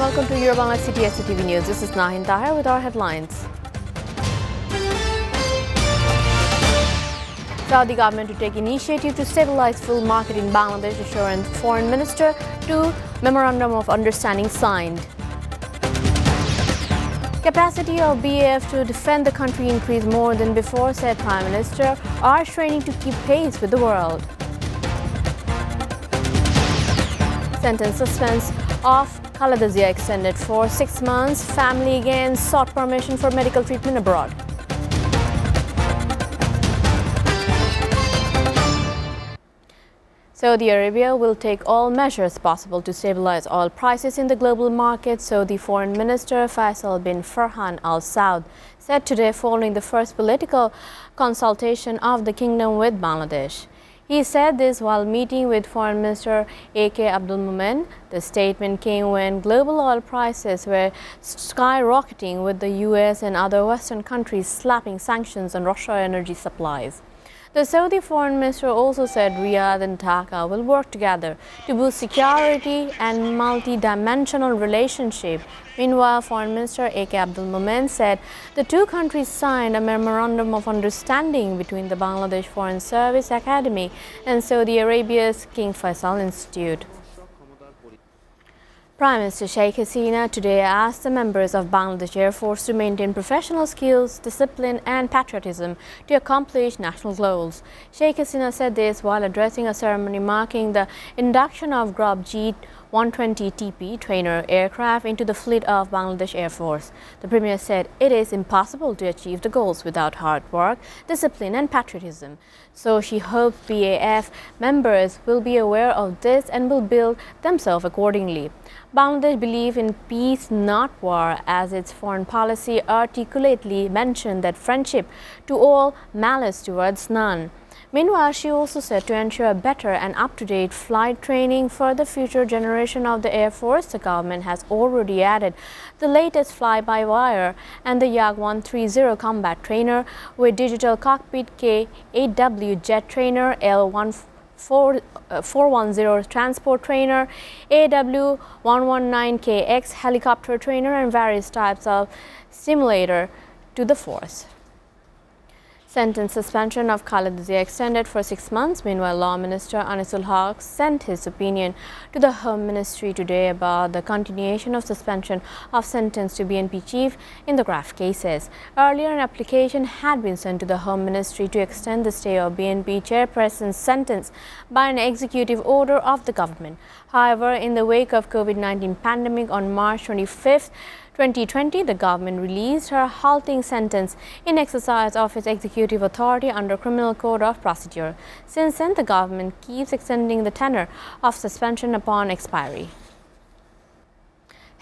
welcome to your Bangla City SATV News. This is Nahin Tahir with our headlines. Saudi government to take initiative to stabilize fuel market in Bangladesh, assuring Foreign Minister to Memorandum of Understanding signed. Capacity of BAF to defend the country increased more than before, said Prime Minister, are training to keep pace with the world. Sentence suspense of Khaleda extended for 6 months. Family again sought permission for medical treatment abroad. Saudi Arabia will take all measures possible to stabilize oil prices in the global market, Saudi Foreign Minister Faisal bin Farhan Al Saud said today following the first political consultation of the kingdom with Bangladesh. He said this while meeting with Foreign Minister A.K. Abdul Mumen. The statement came when global oil prices were skyrocketing, with the US and other Western countries slapping sanctions on Russian energy supplies. The Saudi Foreign Minister also said Riyadh and Dhaka will work together to boost security and multi-dimensional relationship. Meanwhile, Foreign Minister A.K. Abdul Mumen said the two countries signed a memorandum of understanding between the Bangladesh Foreign Service Academy and Saudi Arabia's King Faisal Institute. Prime Minister Sheikh Hasina today asked the members of Bangladesh Air Force to maintain professional skills, discipline and patriotism to accomplish national goals. Sheikh Hasina said this while addressing a ceremony marking the induction of Grub G-120 TP trainer aircraft into the fleet of Bangladesh Air Force. The Premier said it is impossible to achieve the goals without hard work, discipline and patriotism. So she hopes BAF members will be aware of this and will build themselves accordingly. Bangladesh believes in peace, not war, as its foreign policy articulately mentioned that friendship to all, malice towards none. Meanwhile, she also said to ensure better and up-to-date flight training for the future generation of the Air Force, the government has already added the latest fly-by-wire and the Yak-130 combat trainer with digital cockpit K-8W jet trainer, L-410 transport trainer, AW-119KX helicopter trainer and various types of simulator to the force. Sentence suspension of Khaleda extended for 6 months. Meanwhile, Law Minister Anisul Huq sent his opinion to the Home Ministry today about the continuation of suspension of sentence to BNP chief in the graft cases. Earlier, an application had been sent to the Home Ministry to extend the stay of BNP chairperson's sentence by an executive order of the government. However, in the wake of COVID-19 pandemic on March 25th, 2020, the government released her halting sentence in exercise of its executive authority under Criminal Code of Procedure. Since then, the government keeps extending the tenure of suspension upon expiry.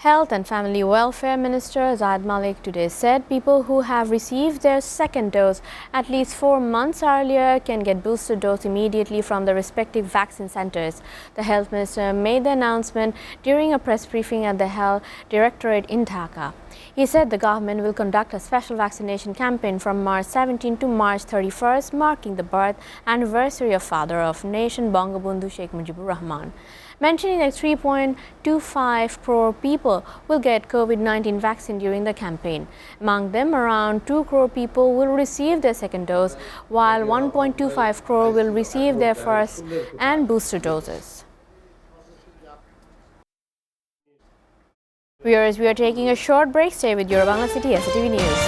Health and Family Welfare Minister Azad today said people who have received their second dose at least 4 months earlier can get booster dose immediately from the respective vaccine centers. The Health Minister made the announcement during a press briefing at the Health Directorate in Dhaka. He said the government will conduct a special vaccination campaign from March 17 to March 31st, marking the birth anniversary of Father of Nation Bangabandhu Sheikh Mujibur Rahman. Mentioning that 3.25 crore people will get COVID-19 vaccine during the campaign. Among them, around 2 crore people will receive their second dose, while 1.25 crore will receive their first and booster doses. Viewers, we are taking a short break. Stay with your Bangla City SATV News.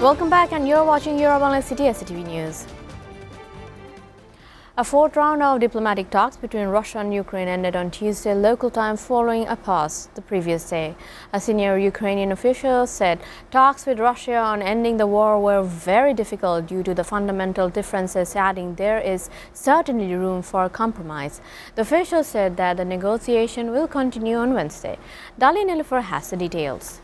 Welcome back, and you're watching your Bangla City SATV News. A fourth round of diplomatic talks between Russia and Ukraine ended on Tuesday local time following a pause the previous day. A senior Ukrainian official said talks with Russia on ending the war were very difficult due to the fundamental differences, adding there is certainly room for compromise. The official said that the negotiation will continue on Wednesday. Dali Nilüfer has the details.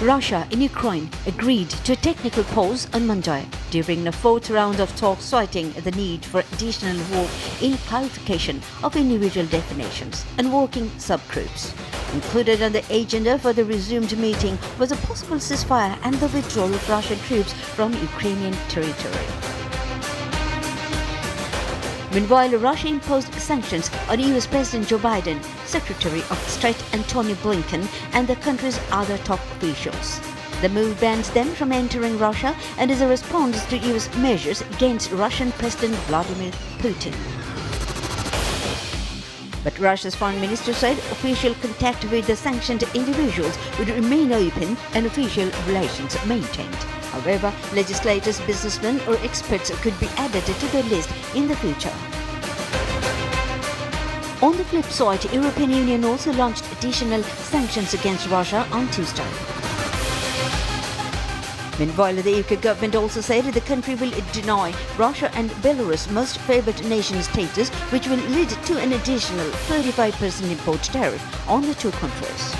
Russia and Ukraine agreed to a technical pause on Monday during the fourth round of talks, citing the need for additional work in clarification of individual definitions and working subgroups. Included on the agenda for the resumed meeting was a possible ceasefire and the withdrawal of Russian troops from Ukrainian territory. Meanwhile, Russia imposed sanctions on US President Joe Biden, Secretary of State Antony Blinken, and the country's other top officials. The move bans them from entering Russia and is a response to US measures against Russian President Vladimir Putin. But Russia's foreign minister said official contact with the sanctioned individuals would remain open and official relations maintained. However, legislators, businessmen or experts could be added to the list in the future. On the flip side, the European Union also launched additional sanctions against Russia on Tuesday. Meanwhile, the UK government also said the country will deny Russia and Belarus most favoured nation status, which will lead to an additional 35% import tariff on the two countries.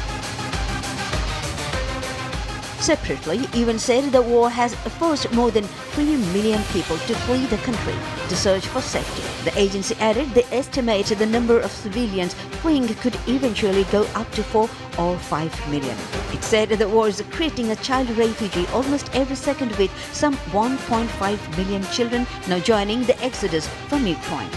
Separately, UN said the war has forced more than 3 million people to flee the country to search for safety. The agency added they estimate the number of civilians fleeing could eventually go up to 4 or 5 million. It said the war is creating a child refugee almost every second, with some 1.5 million children now joining the exodus from Ukraine.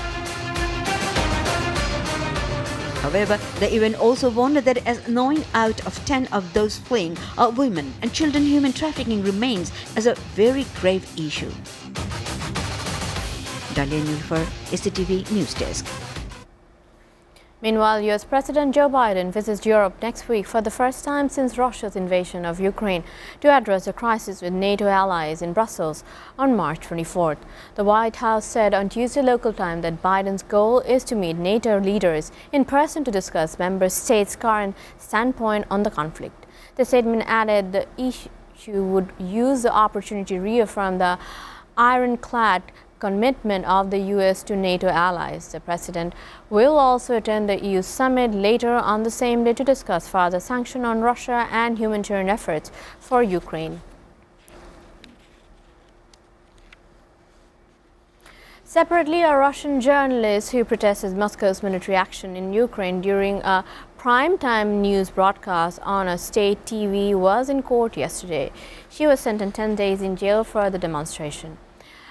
However, the UN also warned that as 9 out of 10 of those fleeing are women, and children human trafficking remains as a very grave issue. Dalia Nilfer, SATV News Desk. Meanwhile, US President Joe Biden visits Europe next week for the first time since Russia's invasion of Ukraine to address the crisis with NATO allies in Brussels on March 24th. The White House said on Tuesday local time that Biden's goal is to meet NATO leaders in person to discuss member states' current standpoint on the conflict. The statement added the issue would use the opportunity to reaffirm the ironclad commitment of the US to NATO allies. The president will also attend the EU summit later on the same day to discuss further sanctions on Russia and humanitarian efforts for Ukraine. Separately, a Russian journalist who protested Moscow's military action in Ukraine during a primetime news broadcast on a state TV was in court yesterday. She was sentenced 10 days in jail for the demonstration.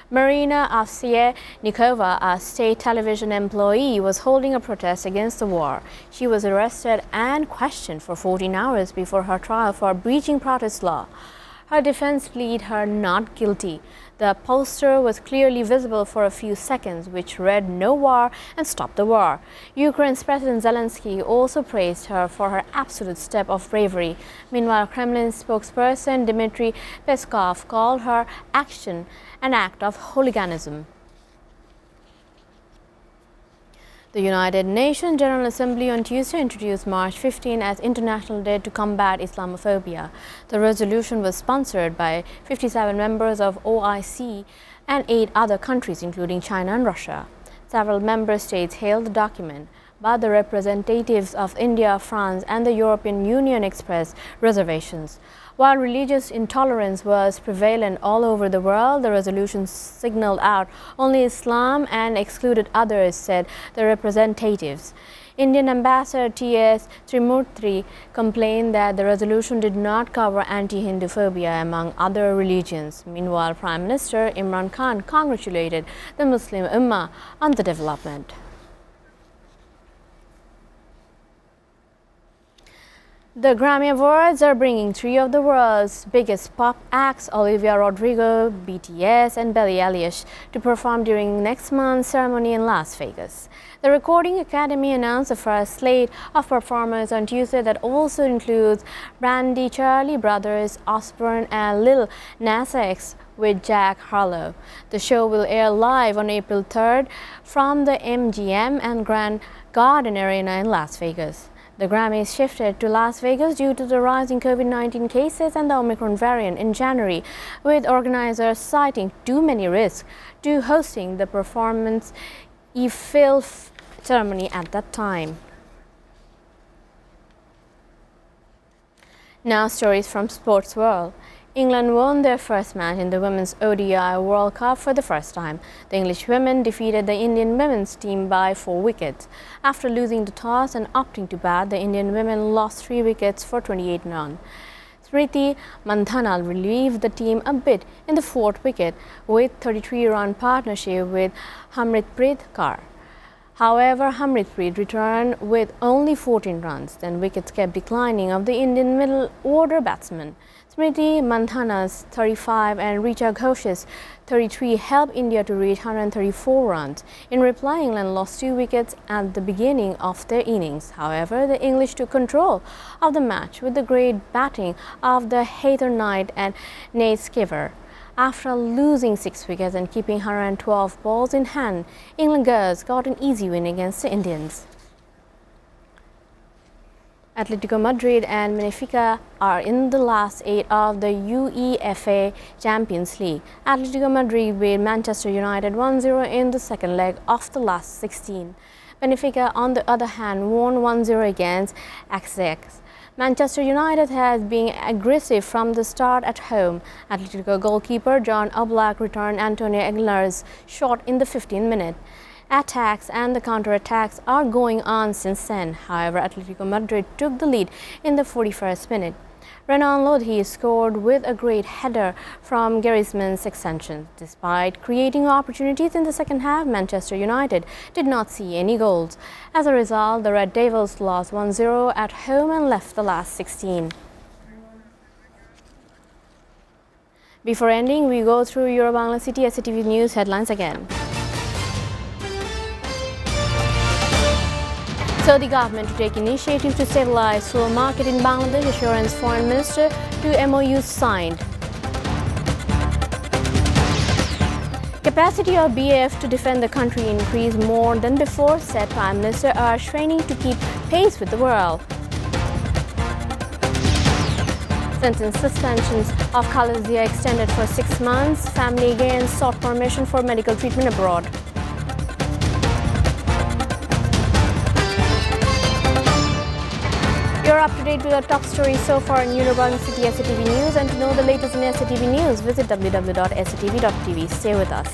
Marina Ovsyannikova, a state television employee, was holding a protest against the war. She was arrested and questioned for 14 hours before her trial for breaching protest law. Her defense pleaded her not guilty. The poster was clearly visible for a few seconds, which read "No war" and "Stop the war." Ukraine's President Zelensky also praised her for her absolute step of bravery. Meanwhile, Kremlin spokesperson Dmitry Peskov called her action an act of hooliganism. The United Nations General Assembly on Tuesday introduced March 15 as International Day to Combat Islamophobia. The resolution was sponsored by 57 members of OIC and 8 other countries, including China and Russia. Several member states hailed the document, but the representatives of India, France, and the European Union expressed reservations. While religious intolerance was prevalent all over the world, the resolution signaled out only Islam and excluded others, said the representatives. Indian Ambassador T.S. Trimurthy complained that the resolution did not cover anti-Hindu phobia among other religions. Meanwhile, Prime Minister Imran Khan congratulated the Muslim Ummah on the development. The Grammy Awards are bringing 3 of the world's biggest pop acts, Olivia Rodrigo, BTS and Billie Eilish, to perform during next month's ceremony in Las Vegas. The Recording Academy announced the first slate of performers on Tuesday that also includes Brandy, Charlie Brothers, Osbourne and Lil Nas X with Jack Harlow. The show will air live on April 3rd from the MGM and Grand Garden Arena in Las Vegas. The Grammys shifted to Las Vegas due to the rise in COVID-19 cases and the Omicron variant in January, with organizers citing too many risks to hosting the performance e-film ceremony at that time. Now stories from sports world. England won their first match in the Women's ODI World Cup for the first time. The English women defeated the Indian women's team by 4 wickets. After losing the toss and opting to bat, the Indian women lost 3 wickets for 28 runs. Smriti Mandhana relieved the team a bit in the 4th wicket with 33-run partnership with Harmanpreet Kaur. However, Harmanpreet returned with only 14 runs. Then wickets kept declining of the Indian middle order batsmen. Smriti Mandhana's 35 and Richa Ghosh's 33 helped India to reach 134 runs. In reply, England lost 2 wickets at the beginning of their innings. However, the English took control of the match with the great batting of the Heather Knight and Nate Skiver. After losing 6 wickets and keeping 112 balls in hand, England girls got an easy win against the Indians. Atletico Madrid and Benfica are in the last 8 of the UEFA Champions League. Atletico Madrid beat Manchester United 1-0 in the second leg of the last 16. Benfica, on the other hand, won 1-0 against Azad. Manchester United has been aggressive from the start at home. Atletico goalkeeper John Oblak returned Antonio Aguilar's shot in the 15th minute. Attacks and the counter-attacks are going on since then. However, Atletico Madrid took the lead in the 41st minute. Renan Lodi scored with a great header from Griezmann's extension. Despite creating opportunities in the second half, Manchester United did not see any goals. As a result, the Red Devils lost 1-0 at home and left the last 16. Before ending, we go through your Bangla City SATV News headlines again. So the government to take initiative to stabilize fuel market in Bangladesh, assurance Foreign Minister, 2 MOUs signed. Capacity of BAF to defend the country increased more than before, said Prime Minister, are training to keep pace with the world. Sentence suspensions of Khalazia extended for 6 months. Family again sought permission for medical treatment abroad. You're up to date with our top stories so far in Bangla City SATV News, and to know the latest in SATV News, visit www.satv.tv. Stay with us.